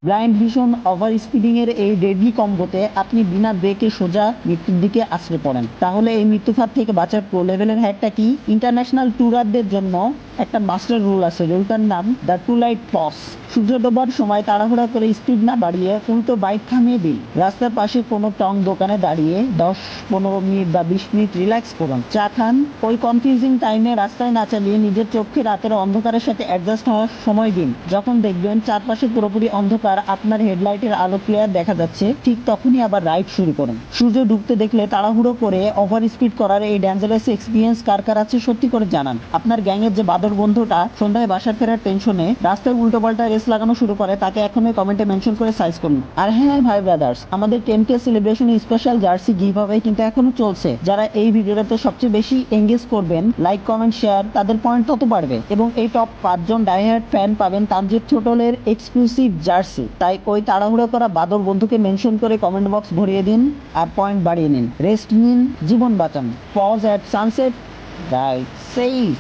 Blind vision over speeding এর এই deadly কম্বোতে আপনি বিনা ব্রেকে সোজা মৃত্যুর দিকে আছড়ে পড়েন। তাহলে এই মৃত্যুফাত থেকে বাঁচার প্রো লেভেলের হ্যাকটা কি? ইন্টারন্যাশনাল ট্যুরারদের জন্য একটা মাস্টার রুল আছে, রুলটার নাম দ্য টু লাইট পস। সূর্য ডোবার সময় তাড়াহুড়া করে স্পিড না বাড়িয়ে উল্টো বাইক থামিয়ে দিন। রাস্তার পাশে কোনো টং দোকানে দাঁড়িয়ে 10-15 মিনিট বা 20 মিনিট রিল্যাক্স করুন, চা খান। ওই কনফিউজিং টাইমে রাস্তায় না চালিয়ে নিজের চোখকে রাতের অন্ধকারের সাথে অ্যাডজাস্ট হওয়ার সময় দিন। যখন দেখবেন চারপাশে পুরোপুরি অন্ধকার, আপনার হেডলাইটের আলো ক্লিয়ার দেখা যাচ্ছে, ঠিক তখনই আবার রাইড শুরু করুন। সূর্য ডুবতে দেখলে তাড়াহুড়ো করে ওভার স্পিড করার এই ডেঞ্জারাস এক্সপিরিয়েন্স কার কার আছে সত্যি করে জানান। আপনার গ্যাংয়ের যে বাদর বন্ধুটা সন্ধ্যায় বাসার ফেরার টেনশনে রাস্তায় উল্টো পাল্টা রেস লাগানো শুরু করে, তাকে এখনই কমেন্টে মেনশন করে সাইজ করুন। আর হ্যাঁ ভাই ব্রাদার্স, আমাদের 10K celebration special jersey give away কিন্তু এখনো চলছে। যারা এই ভিডিওটাতে সবচেয়ে বেশি এঙ্গেজ করবেন, লাইক কমেন্ট শেয়ার, তাদের পয়েন্ট তত বাড়বে এবং এই টপ 5 জন ডাইহার্ড ফ্যান পাবেন তানজিদ ছোটলের এক্সক্লুসিভ জার্সি। তাই ওই তাড়াহুড়ো করা বাদর বন্ধুকে মেনশন করে কমেন্ট বক্স ভরিয়ে দিন আর পয়েন্ট বাড়িয়ে নিন। রেস্ট নিন, জীবন বাঁচান। Pause at sunset, ride safe.